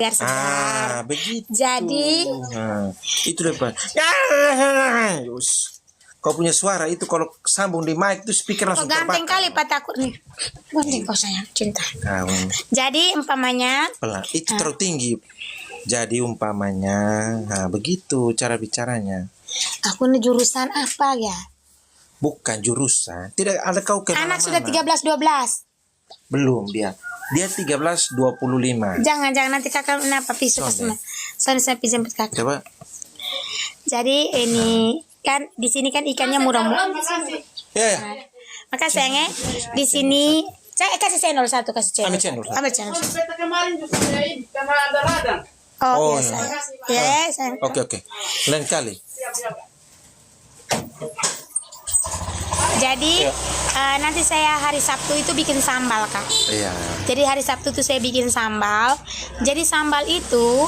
biar segar. Begitu. Jadi Itu depan. Kau punya suara itu kalau sambung di mic itu speaker langsung ganteng terbakar. kali Pak takut nih. Ganteng kau sayang cinta. Kawan. Jadi umpamanya Pelan. Itu terlalu tinggi. Jadi umpamanya, begitu cara bicaranya. aku nih jurusan apa ya? Bukan jurusan. Tidak ada kau kemana-mana. Anak sudah 13-12. Belum dia. Dia 13-25. Jangan nanti kakak kenapa pisau kesana. Saya jemput kakak. Coba. Jadi ini kan di sini kan ikannya murah-murah. Ya. Maka sayangnya di sini saya kasih channel satu kasih channel. Ambil channel. Kemarin juga ini karena ada ladang. Oh, Oh, iya iya. saya. Ya, sayang. Oke. Lain kali. Jadi nanti saya hari Sabtu itu bikin sambal Kak. Iya. Jadi hari Sabtu itu saya bikin sambal. Jadi sambal itu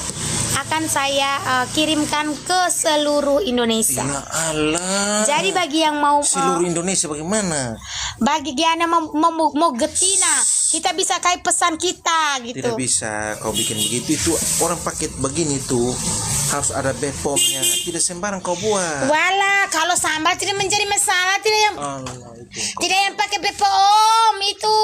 akan saya kirimkan ke seluruh Indonesia. Ya Allah. Jadi bagi yang mau Seluruh Indonesia bagaimana? bagi yang mau getina, kita bisa kayak pesan kita gitu. Tidak bisa kau bikin begitu. Itu orang paket begini tuh harus ada BPOM-nya. Tidak sembarang kau buat. Wala, kalau sambal tidak menjadi masalah, tidak yang Allah itu. tidak yang pakai BPOM itu.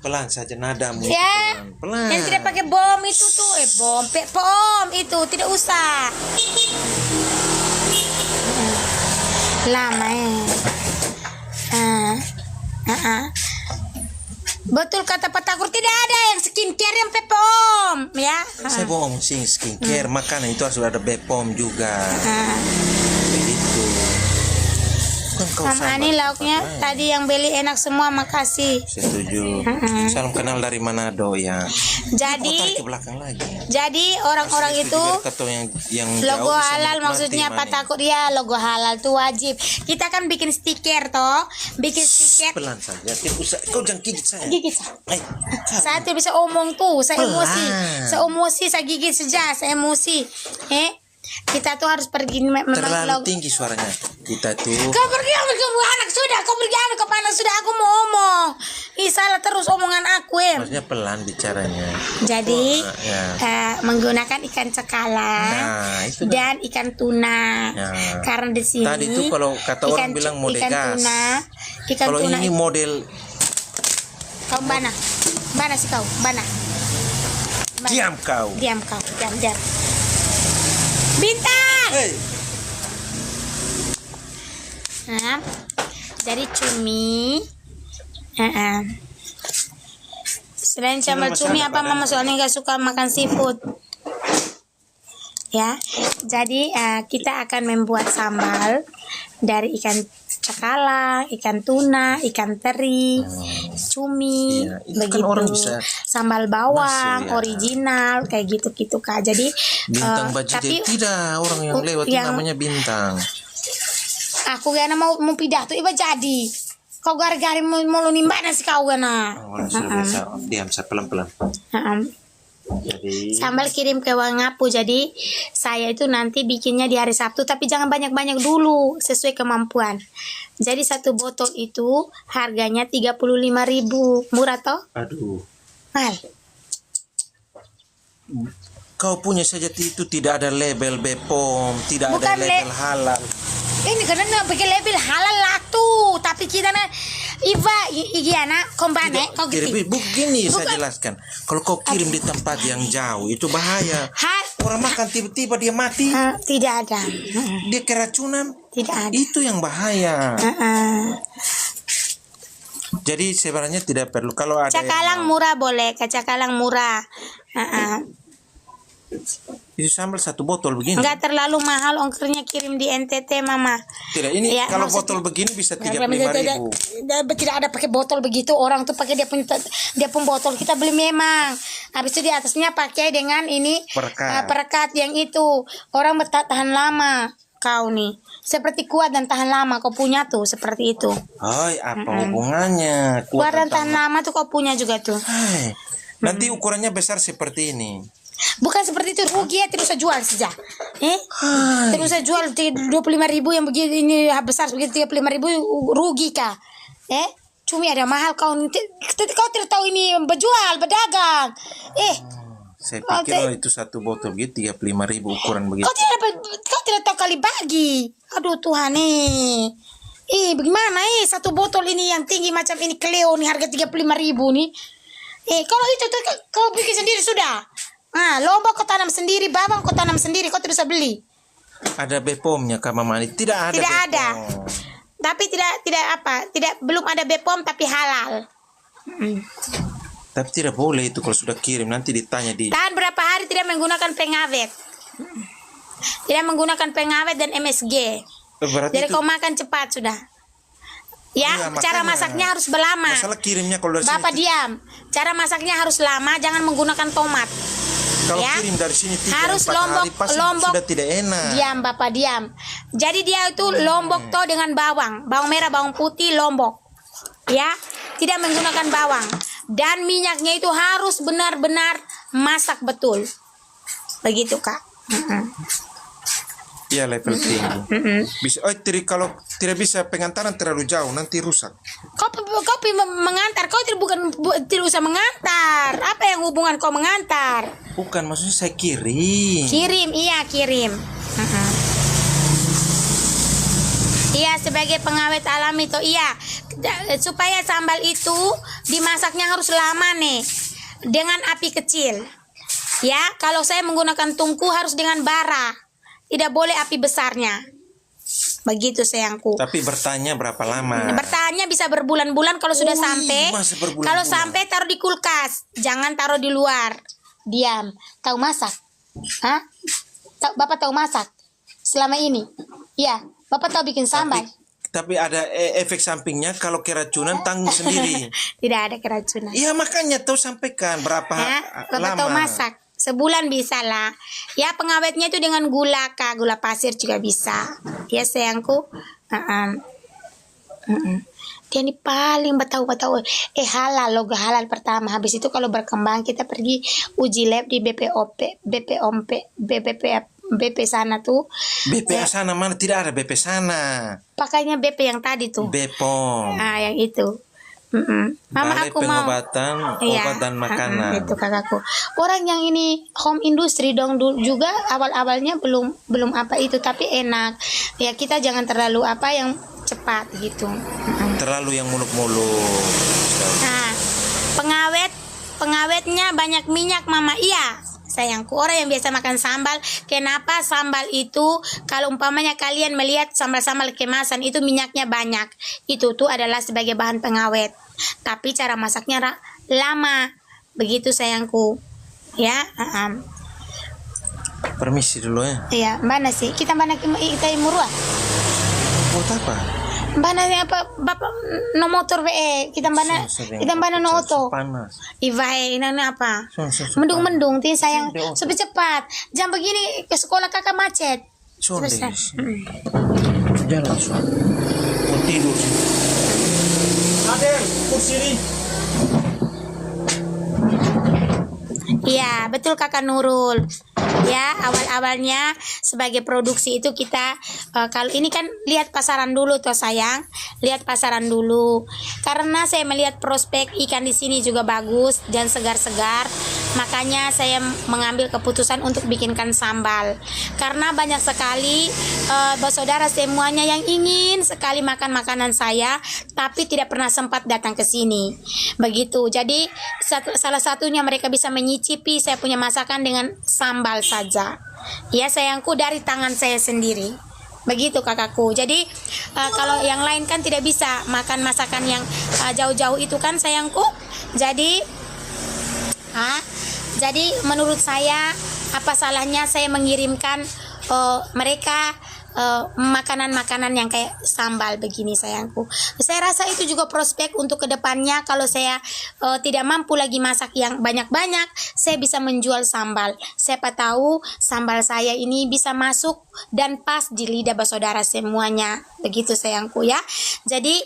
Pelan saja nadamu. Ya. Pelan. Yang tidak pakai bom itu tuh, bom, BPOM itu tidak usah. Lama Betul kata Pak Takur, tidak ada yang skincare yang BPOM ya. Saya bohong sih skincare makanan itu harus ada BPOM juga. Begitu. Bukan kau Sama ini lauknya tadi yang beli enak semua, makasih. Setuju. Salam kenal dari Manado ya. Kau Jadi tarik ke belakang lagi. orang-orang itu biar kata yang logo jauh bisa halal menikmati maksudnya Pak manis. Takut ya, logo halal tuh wajib. Kita kan bikin stiker toh, bikin stiker. Pelan saja. Tidak usah. Kau jangan gigit saya. Gigit saya. Saya Salah. tidak bisa omong tuh, saya Pelan. emosi, saya gigit saja, saya emosi. Kita tuh harus pergi memang Terlalu tinggi suaranya. Kita tuh. Kau pergi ambil ke anak sudah, kau pergi ambil ke panas sudah, aku mau omong. Ih, salah terus omongan aku Maksudnya pelan bicaranya. Jadi Ya. menggunakan ikan cakalang Nah, itu dan ikan tuna. Ya. Karena di sini Tadi itu kalau kata orang bilang mode ikan gas. ikan Kalau tuna ini model kau bana sih kau bana. diam kau. Diam kau, diam. Bintang. Hey. Nah, jadi cumi. Selain sambal cumi apa mama soalnya nggak suka makan seafood. Ya, jadi kita akan membuat sambal dari ikan cakalang, ikan tuna, ikan teri, cumi, Iya, itu kan begitu. orang bisa Sambal bawang, masuk, ya. original, kayak gitu Kak. Jadi Bintang baju tapi tidak orang yang lewat itu yang- namanya bintang. aku gana mau pidato iba jadi. Kau gara-gara mau nimba nasi kau gana. Orang sudah biasa diam saya pelan-pelan. Jadi Sambal kirim ke Wangapu. Jadi saya itu nanti bikinnya di hari Sabtu, tapi jangan banyak-banyak dulu, sesuai kemampuan. Jadi satu botol itu harganya 35.000. Murah toh? aduh. Mahal. Kau punya saja itu tidak ada label BPOM, tidak Bukan ada label halal. Ini karena nggak pakai label halal lah tuh, tapi kita na Iva Igiana kombane kau gitu. Begini saya jelaskan. Kalau kau kirim di tempat yang jauh itu bahaya. Orang makan tiba-tiba dia mati, Tidak ada. dia keracunan. Tidak ada. Itu yang bahaya. Jadi sebenarnya tidak perlu kalau ada Cakalang murah boleh, cakalang murah. itu sambal satu botol begini. Enggak terlalu mahal, ongkirnya kirim di NTT Mama. Tidak, ini Ya, kalau maksudnya- botol begini bisa 35.000. Tidak ada pakai botol begitu, orang tuh pakai dia pun botol kita beli memang. Habis itu di atasnya pakai dengan ini Perekat. perekat yang itu. Orang tahan lama. Kau nih seperti kuat dan tahan lama kau punya tuh seperti itu. Hai, apa hubungannya? Kuat dan tahan lama tuh kau punya juga tuh. Hai, nanti ukurannya besar seperti ini. Bukan seperti itu, rugi ya, terus saya jual saja. Terus saya jual 25.000 yang begini ini besar begitu 35.000 rugi kah? Cumi ada mahal kau tidak tahu ini berjual berdagang. Saya pikir itu satu botol gitu 35.000 ukuran begitu. Kau tidak tahu kali bagi. Aduh Tuhan nih. Bagaimana satu botol ini yang tinggi macam ini Cleo nih harga 35.000 nih. Kalau itu tuh kau bikin sendiri sudah. Lombok kau tanam sendiri, bawang kau tanam sendiri, kau tidak bisa beli. Ada BPOM-nya Kak Mama? Tidak ada. Tidak BPOM. ada. Tapi belum ada BPOM tapi halal. Tapi tidak boleh itu kalau sudah kirim nanti ditanya di. Tahan berapa hari tidak menggunakan pengawet. Tidak menggunakan pengawet dan MSG. Berarti Jadi itu, kau makan cepat sudah. Ya, iya, cara makanya. masaknya harus lama. Masalah kirimnya kalau dari Bapak sini. diam. Cara masaknya harus lama, jangan menggunakan tomat. Kalau Ya. kirim dari sini 3-4 Harus hari pasti lombok. sudah tidak enak. Diam, Bapak diam. Jadi dia itu lombok toh dengan bawang merah, bawang putih, lombok. Ya, tidak menggunakan bawang. Dan minyaknya itu harus benar-benar masak betul. Begitu, Kak. Iya, level tinggi. Bisa. Kalau tidak bisa pengantaran terlalu jauh nanti rusak. Kau mengantar, kau tidak usah mengantar. Apa yang hubungan kau mengantar? Bukan, maksudnya saya kirim. Kirim. Iya, sebagai pengawet alami tuh supaya sambal itu dimasaknya harus lama nih dengan api kecil. Ya, kalau saya menggunakan tungku harus dengan bara. Tidak boleh api besarnya. Begitu sayangku. Tapi bertanya berapa lama? Bertanya bisa berbulan-bulan kalau sudah sampai. Masih berbulan-bulan. Kalau sampai taruh di kulkas, jangan taruh di luar. Diam. Tahu masak? Bapak tahu masak? Selama ini? Iya. Bapak tahu bikin sambal? Tapi ada efek sampingnya kalau keracunan tanggung sendiri. Tidak ada keracunan. Iya, makanya tahu sampaikan berapa Bapak lama. tahu masak? Sebulan bisa lah. Ya, pengawetnya itu dengan gula, Kak. Gula pasir juga bisa. Ya, sayangku. Dia ini paling tahu. Halal, logo halal pertama. Habis itu kalau berkembang kita pergi uji lab di BP sana tuh. BP sana mana? Tidak ada BP sana. Pakainya BP yang tadi tuh. BPOM. Yang itu. Mama Balai aku mau Pengobatan Obat dan Makanan. itu kakakku. Orang yang ini home industry dong juga awal-awalnya belum apa itu tapi enak. Ya kita jangan terlalu yang cepat gitu. Terlalu yang muluk-muluk. Nah, pengawetnya banyak minyak Mama. Iya, sayangku. Orang yang biasa makan sambal, kenapa sambal itu kalau umpamanya kalian melihat sambal-sambal kemasan itu minyaknya banyak. Itu tuh adalah sebagai bahan pengawet. Tapi cara masaknya lama. Begitu sayangku. Ya, Permisi dulu ya. Iya, mana sih? Kita imurua. Buat apa? Mana apa Bapak no motor kita mana no auto. Panas. Ivae ini apa? So, Mendung tin sayang. Supaya cepat. Jam begini ke sekolah kakak macet. Jalan so. Mau tidur. Ada kursi ini. Iya, betul Kakak Nurul. Ya, awal-awalnya sebagai produksi itu kita kalau ini kan lihat pasaran dulu toh sayang. Lihat pasaran dulu. Karena saya melihat prospek ikan di sini juga bagus dan segar-segar. Makanya saya mengambil keputusan untuk bikinkan sambal. Karena banyak sekali saudara semuanya yang ingin sekali makan makanan saya tapi tidak pernah sempat datang ke sini. Begitu. Jadi salah satunya mereka bisa menyicipi saya punya masakan dengan sambal saja. Ya sayangku, dari tangan saya sendiri. Begitu kakakku. Jadi kalau yang lain kan tidak bisa makan masakan yang jauh-jauh itu kan sayangku. Jadi menurut saya apa salahnya saya mengirimkan mereka makanan-makanan yang kayak sambal begini sayangku. Saya rasa itu juga prospek untuk kedepannya. Kalau saya tidak mampu lagi masak yang banyak-banyak, saya bisa menjual sambal. Siapa tahu sambal saya ini bisa masuk dan pas di lidah saudara semuanya. Begitu sayangku ya. Jadi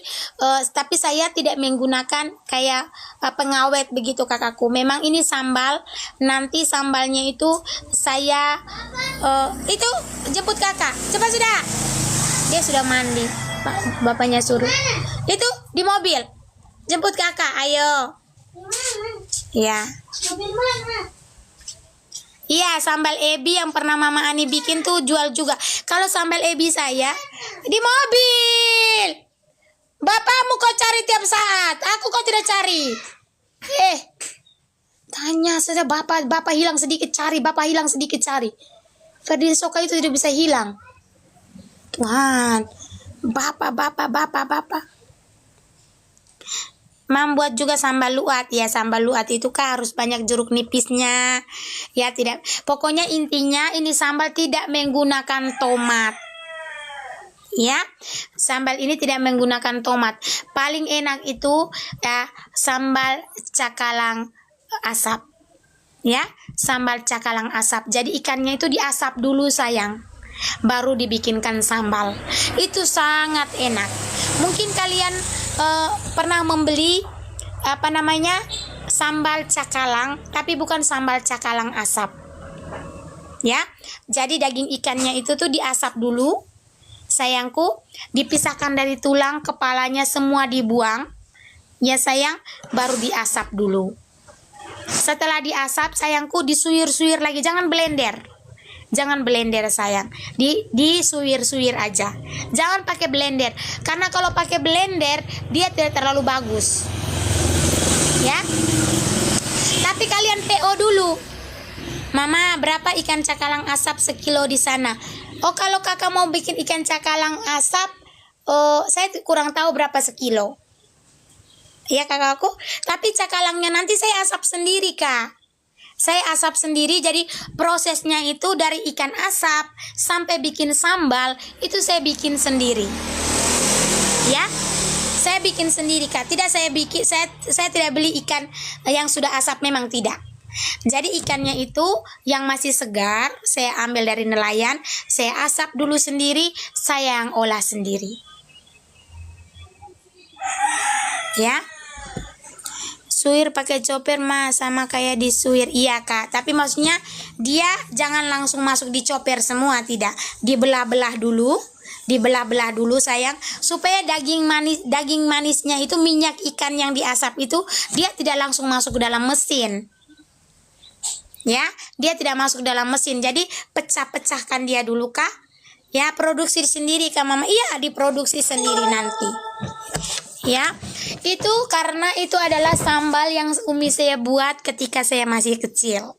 tapi saya tidak menggunakan kayak pengawet begitu kakakku. Memang ini sambal. Nanti sambalnya itu saya itu jemput kakak. Cepat sudah. Dia sudah mandi. Bapaknya suruh. Itu di mobil. Jemput kakak. Ayo. Ya. Iya, sambal ebi yang pernah Mama Ani bikin tuh jual juga. Kalau sambal ebi saya di mobil. Bapakmu kau cari tiap saat, aku kau tidak cari. Tanya saja bapak hilang sedikit cari, bapak hilang sedikit cari. Ferdinand Soka itu tidak bisa hilang. Tuhan, bapak. Membuat juga sambal luat ya, sambal luat itu kan harus banyak jeruk nipisnya ya, tidak, pokoknya intinya ini sambal tidak menggunakan tomat ya, sambal ini tidak menggunakan tomat. Paling enak itu ya sambal cakalang asap ya, sambal cakalang asap. Jadi ikannya itu diasap dulu sayang, baru dibikinkan sambal. Itu sangat enak. Mungkin kalian pernah membeli sambal cakalang, tapi bukan sambal cakalang asap ya. Jadi daging ikannya itu tuh diasap dulu sayangku, dipisahkan dari tulang, kepalanya semua dibuang ya sayang, baru diasap dulu. Setelah diasap sayangku, disuir-suir lagi, jangan blender sayang, disuir-suir aja, jangan pakai blender, karena kalau pakai blender dia tidak terlalu bagus ya. Tapi kalian PO dulu, Mama berapa ikan cakalang asap sekilo di sana. Oh, kalau kakak mau bikin ikan cakalang asap, saya kurang tahu berapa sekilo ya kakakku. Tapi cakalangnya nanti saya asap sendiri kak. Saya asap sendiri, jadi prosesnya itu dari ikan asap sampai bikin sambal itu saya bikin sendiri. Ya. Saya bikin sendiri Kak. Tidak saya tidak beli ikan yang sudah asap, memang tidak. Jadi ikannya itu yang masih segar saya ambil dari nelayan, saya asap dulu sendiri, saya yang olah sendiri. Ya. Suir pakai chopper mah sama kayak disuir. Iya Kak, tapi maksudnya dia jangan langsung masuk di chopper semua, tidak. Dibelah-belah dulu sayang, supaya daging manisnya itu, minyak ikan yang diasap itu dia tidak langsung masuk ke dalam mesin. Ya, dia tidak masuk ke dalam mesin. Jadi pecah-pecahkan dia dulu Kak. Ya, produksi sendiri Kak Mama. Iya, diproduksi sendiri nanti. Ya, itu karena itu adalah sambal yang Umi saya buat ketika saya masih kecil.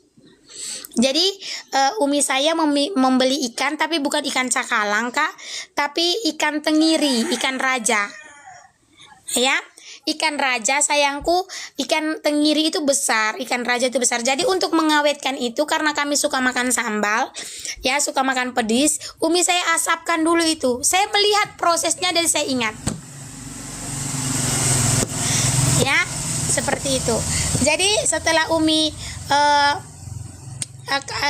Jadi Umi saya membeli ikan, tapi bukan ikan cakalang Kak, tapi ikan tenggiri, ikan raja. Ya, ikan raja sayangku, ikan tenggiri itu besar, ikan raja itu besar. Jadi untuk mengawetkan itu, karena kami suka makan sambal, ya suka makan pedis, Umi saya asapkan dulu itu. Saya melihat prosesnya dan saya ingat. Ya, seperti itu. Jadi setelah Umi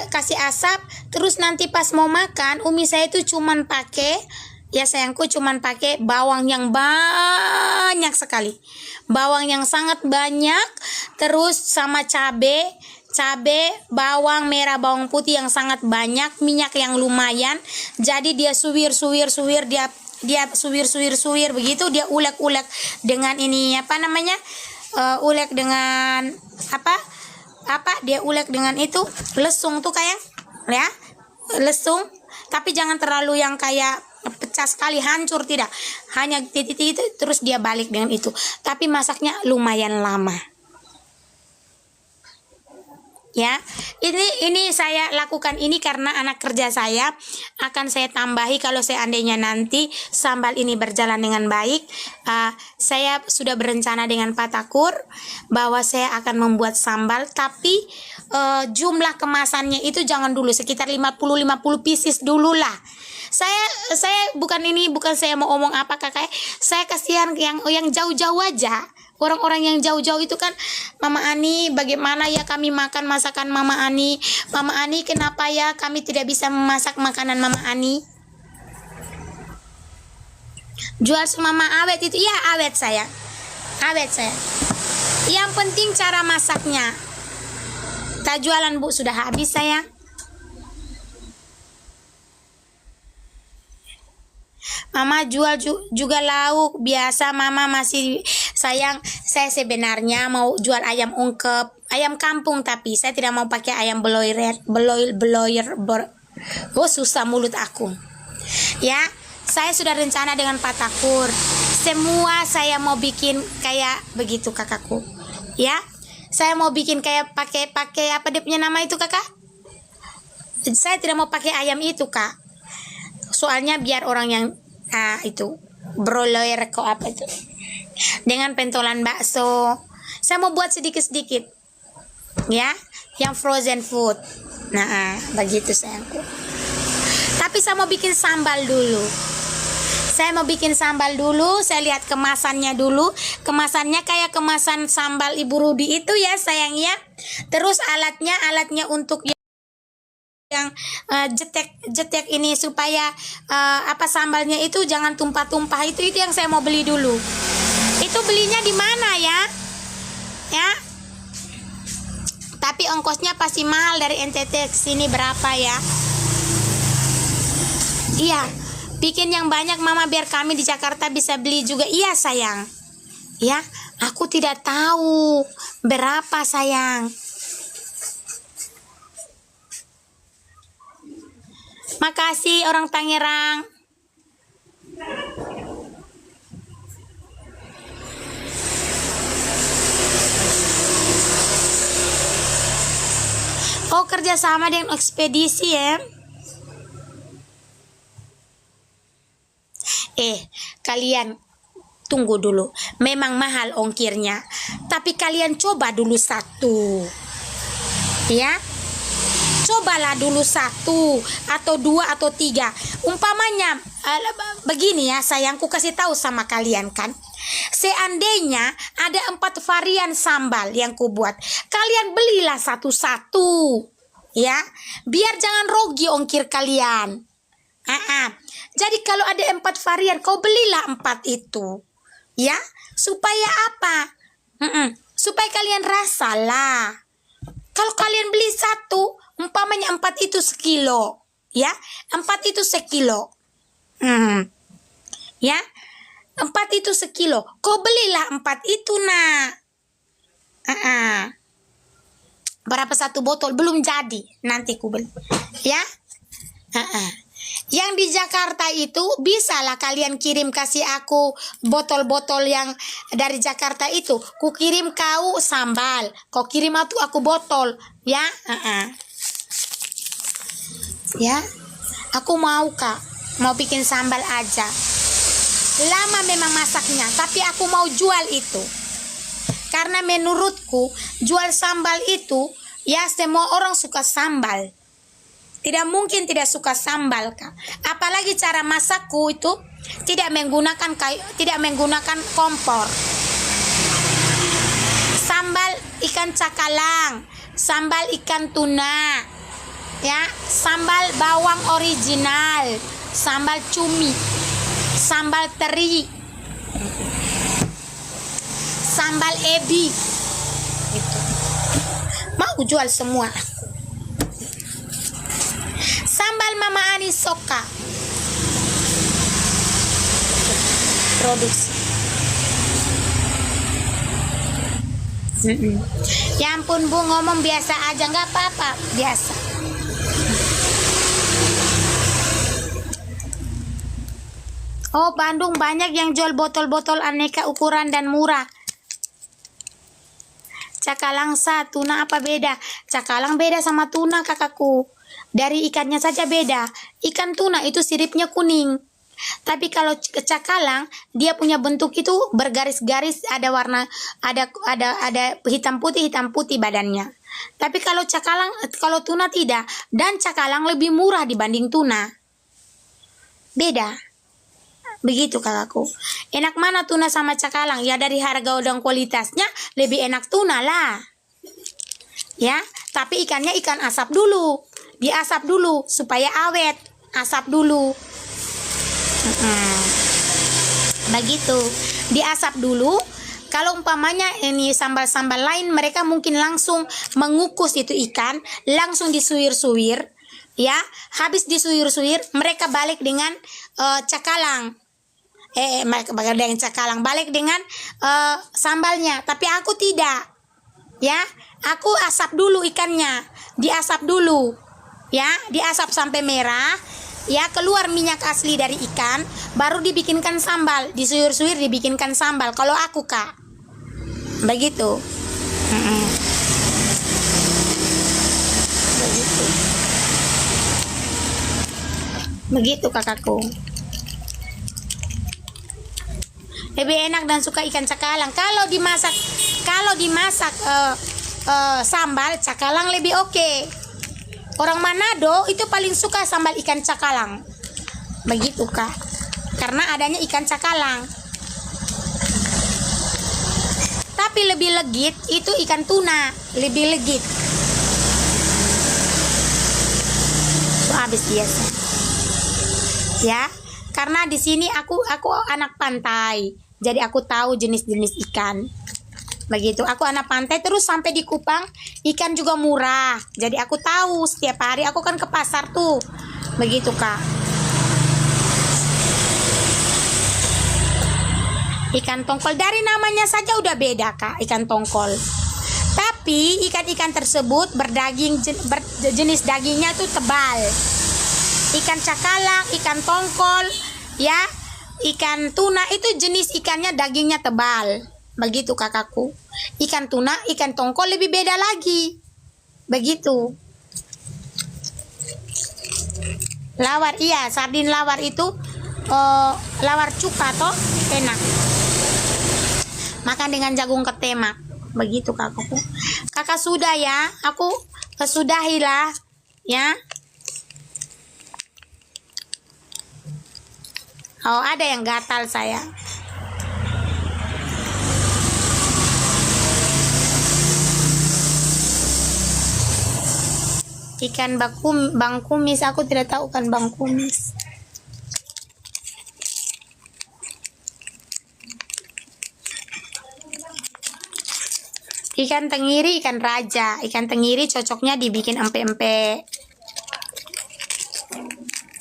kasih asap, terus nanti pas mau makan, Umi saya itu cuman pakai, ya sayangku, cuman pakai bawang yang banyak sekali, bawang yang sangat banyak, terus sama cabe, bawang merah, bawang putih yang sangat banyak, minyak yang lumayan. Jadi dia suwir, dia suwir begitu, dia ulek-ulek dengan ini ulek dengan dia ulek dengan itu lesung tuh kayak ya, lesung, tapi jangan terlalu yang kayak pecah sekali hancur, tidak, hanya titik-titik itu, terus dia balik dengan itu, tapi masaknya lumayan lama. Ya, ini saya lakukan ini karena anak kerja saya akan saya tambahi kalau seandainya nanti sambal ini berjalan dengan baik. Saya sudah berencana dengan Pak Takur bahwa saya akan membuat sambal, tapi jumlah kemasannya itu jangan dulu, sekitar 50 pieces dulu lah. Saya bukan saya mau omong apa kakak, saya kasihan yang jauh-jauh aja. Orang-orang yang jauh-jauh itu kan, Mama Ani bagaimana ya kami makan masakan Mama Ani kenapa ya kami tidak bisa memasak makanan Mama Ani. Jual Mama awet itu, ya awet saya. Yang penting cara masaknya. Tak jualan Bu, sudah habis saya. Mama jual juga lauk biasa. Mama masih sayang, saya sebenarnya mau jual ayam ungkep ayam kampung, tapi saya tidak mau pakai ayam oh susah mulut aku. Ya, saya sudah rencana dengan Pak Takur. Semua saya mau bikin kayak begitu kakakku. Ya, saya mau bikin kayak pakai apa dia punya nama itu kakak? Saya tidak mau pakai ayam itu kak. Soalnya biar orang yang itu broiler kok apa itu. Dengan pentolan bakso. Saya mau buat sedikit-sedikit. Ya, yang frozen food. Nah, begitu sayangku. Tapi saya mau bikin sambal dulu. Saya lihat kemasannya dulu. Kemasannya kayak kemasan sambal Ibu Rudi itu ya sayang ya. Terus alatnya untuk yang jetek ini supaya sambalnya itu jangan tumpah-tumpah. Itu yang saya mau beli dulu. Itu belinya di mana ya? Ya. Tapi ongkosnya pasti mahal dari NTT ke sini berapa ya? Iya, bikin yang banyak mama biar kami di Jakarta bisa beli juga. Iya sayang. Ya, aku tidak tahu berapa sayang. Makasih orang Tangerang. Oh, kerjasama dengan ekspedisi ya. Kalian tunggu dulu. Memang mahal ongkirnya. Tapi kalian coba dulu satu. Ya. Cobalah dulu 1 atau 2 atau 3. Umpamanya begini ya sayangku, kasih tahu sama kalian kan. Seandainya ada 4 varian sambal yang ku buat, kalian belilah satu-satu. Ya, biar jangan rugi ongkir kalian. Jadi kalau ada 4 varian, kau belilah 4 itu. Ya, supaya apa? Supaya kalian rasalah. Kalau kalian beli 1, umpamanya 4 itu sekilo, ya, 4 itu sekilo, ya, 4 itu sekilo, kau belilah 4 itu nak, berapa satu botol belum jadi, nanti ku beli, ya, Yang di Jakarta itu bisalah kalian kirim kasih aku botol-botol yang dari Jakarta itu, ku kirim kau sambal, kau kirim aku botol, ya, Ya, aku mau kak, mau bikin sambal aja. Lama memang masaknya, tapi aku mau jual itu. Karena menurutku jual sambal itu, ya semua orang suka sambal. Tidak mungkin tidak suka sambal kak. Apalagi cara masakku itu tidak menggunakan kompor. Sambal ikan cakalang, sambal ikan tuna. Ya, sambal bawang original, sambal cumi, sambal teri, sambal ebi. Gitu. Mau jual semua. Sambal Mama Ani Soka. Produksi. Ya ampun Bu, ngomong biasa aja, nggak apa-apa, biasa. Oh, Bandung banyak yang jual botol-botol aneka ukuran dan murah. Cakalang tuna apa beda? Cakalang beda sama tuna kakakku. Dari ikannya saja beda. Ikan tuna itu siripnya kuning. Tapi kalau cakalang dia punya bentuk itu bergaris-garis, ada warna, ada hitam putih badannya. Tapi kalau tuna tidak, dan cakalang lebih murah dibanding tuna. Beda. Begitu kakakku. Enak mana tuna sama cakalang? Ya dari harga dan kualitasnya lebih enak tuna lah. Ya, tapi ikannya ikan asap dulu. Diasap dulu supaya awet. Asap dulu. Begitu. Diasap dulu. Kalau umpamanya ini sambal-sambal lain, mereka mungkin langsung mengukus itu ikan, langsung disuir-suir. Ya, habis disuir-suir, mereka balik dengan cakalang. Mereka balik dengan cakalang, balik dengan sambalnya. Tapi aku tidak. Ya, aku asap dulu ikannya, diasap dulu, ya, diasap sampai merah, ya, keluar minyak asli dari ikan, baru dibikinkan sambal, disuyur-suyur dibikinkan sambal. Kalau aku Kak, begitu. Begitu kakakku. Lebih enak dan suka ikan cakalang. Kalau dimasak sambal cakalang lebih oke. Orang Manado itu paling suka sambal ikan cakalang. Begitu Kak. Karena adanya ikan cakalang. Tapi lebih legit itu ikan tuna, lebih legit. So, habis biasa. Ya, karena di sini aku anak pantai, jadi aku tahu jenis-jenis ikan. Begitu, aku anak pantai terus sampai di Kupang ikan juga murah, jadi aku tahu setiap hari aku kan ke pasar tuh. Begitu Kak. Ikan tongkol dari namanya saja udah beda Kak, ikan tongkol. Tapi ikan-ikan tersebut jenis dagingnya tuh tebal. Ikan cakalang, ikan tongkol, ya, ikan tuna itu jenis ikannya dagingnya tebal. Begitu kakakku. Ikan tuna, ikan tongkol lebih beda lagi. Begitu. Lawar, iya, sardin lawar itu lawar cuka toh enak. Makan dengan jagung ketemak. Begitu kakakku. Kakak sudah ya, aku sudahilah ya. Oh, ada yang gatal saya. Ikan bang kumis, aku tidak tahu kan bang kumis. Ikan tenggiri, ikan raja. Ikan tenggiri cocoknya dibikin empe-empe.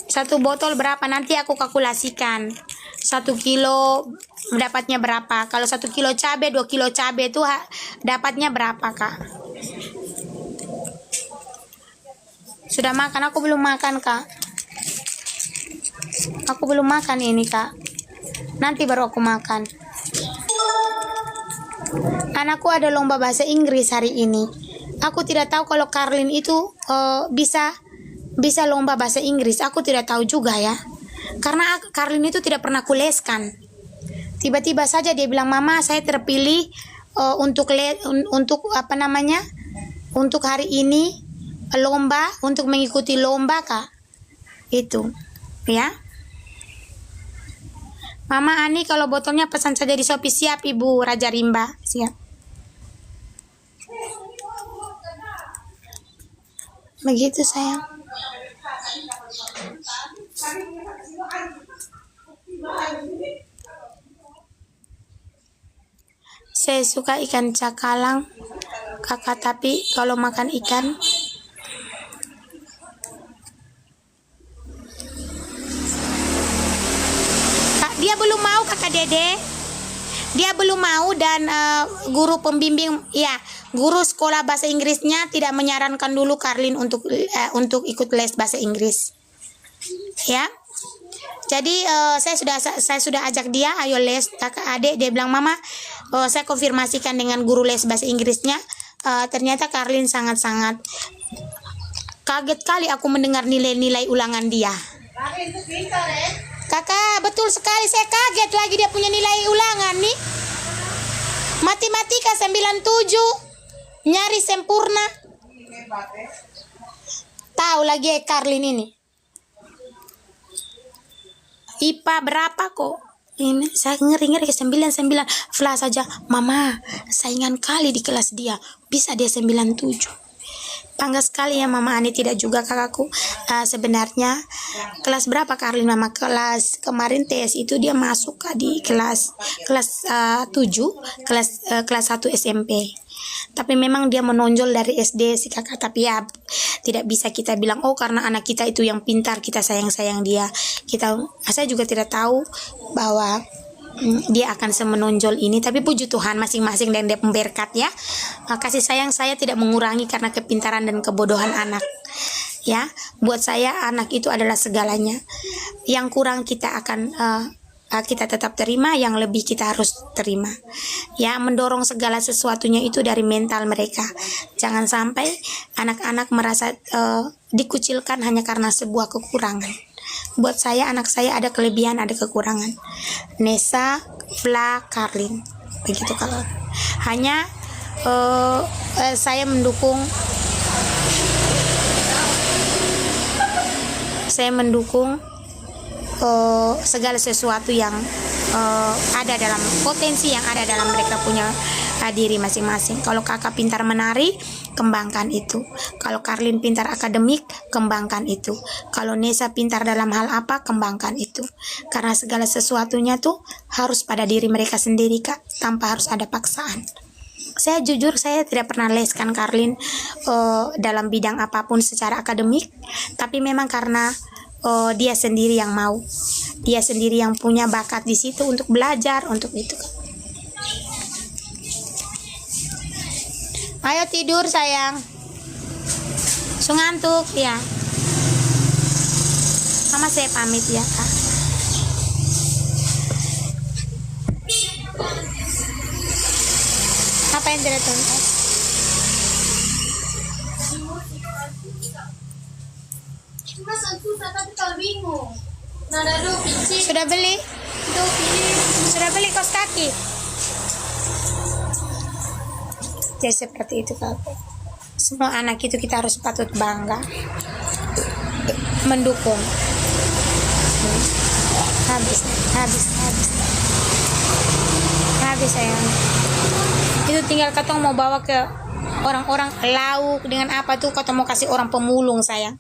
1 botol berapa nanti aku kalkulasikan. 1 kilo dapatnya berapa. Kalau 1 kilo cabai, 2 kilo cabai itu dapatnya berapa Kak? Sudah makan? Aku belum makan Kak. Aku belum makan ini Kak. Nanti baru aku makan. Anakku ada lomba bahasa Inggris hari ini. Aku tidak tahu kalau Karlin itu bisa lomba bahasa Inggris. Aku tidak tahu juga ya. Karena Karlin itu tidak pernah kuleskan. Tiba-tiba saja dia bilang, "Mama, saya terpilih untuk apa namanya? Untuk hari ini lomba, untuk mengikuti lomba, Kak." Itu. Ya. Mama Ani kalau botolnya pesan saja di Shopee. Siap Ibu Raja Rimba. Siap. Begitu sayang. Saya suka ikan cakalang Kakak, tapi kalau makan ikan dia belum mau Kakak Dede. Dia belum mau dan guru pembimbing ya, guru sekolah bahasa Inggrisnya tidak menyarankan dulu Karlin untuk ikut les bahasa Inggris. Ya. Jadi saya sudah ajak dia, ayo les Kakak adik. Dia bilang, "Mama, saya konfirmasikan dengan guru les bahasa Inggrisnya." Ternyata Karlin sangat-sangat kaget kali aku mendengar nilai-nilai ulangan dia. Kakak, betul sekali, saya kaget lagi dia punya nilai ulangan nih. Matematika 97, nyaris sempurna. Tahu lagi Karlin ini. IPA berapa kok? Ini saya ngeri-ngeri ke 99. Flash saja, "Mama, saingan kali di kelas dia. Bisa dia 97." Bangga sekali ya Mama Ani. Tidak juga kakakku. Sebenarnya kelas berapa Karlin Mama? Kelas kemarin tes itu dia masuk di kelas 7, kelas 1 SMP. Tapi memang dia menonjol dari SD si kakak. Tapi ya tidak bisa kita bilang, oh karena anak kita itu yang pintar kita sayang-sayang dia. Saya juga tidak tahu bahwa dia akan semenonjol ini. Tapi puji Tuhan masing-masing dan dia pemberkat ya. Kasih sayang saya tidak mengurangi karena kepintaran dan kebodohan anak. Ya, buat saya anak itu adalah segalanya. Yang kurang kita akan kita tetap terima, yang lebih kita harus terima. Ya, mendorong segala sesuatunya itu dari mental mereka. Jangan sampai anak-anak merasa dikucilkan hanya karena sebuah kekurangan. Buat saya, anak saya ada kelebihan, ada kekurangan. Nesa, Fla, Karlin. Begitu kalau. Hanya saya mendukung segala sesuatu yang ada dalam potensi yang ada dalam mereka punya diri masing-masing. Kalau kakak pintar menari, kembangkan itu. Kalau Karlin pintar akademik, kembangkan itu. Kalau Nesa pintar dalam hal apa, kembangkan itu. Karena segala sesuatunya tuh harus pada diri mereka sendiri, Kak, tanpa harus ada paksaan. Saya jujur, saya tidak pernah leskan Karlin dalam bidang apapun secara akademik, tapi memang karena dia sendiri yang mau, dia sendiri yang punya bakat di situ untuk belajar, untuk itu. Ayo tidur sayang, ngantuk ya. Mama saya pamit ya Kak. Apa yang tidak tuntas? Sudah beli? Sudah beli kaos kaki? Jadi seperti itu Kak. Semua anak itu kita harus patut bangga, mendukung. Habis sayang. Itu tinggal katong mau bawa ke orang-orang lauk dengan apa tuh, katong mau kasih orang pemulung sayang.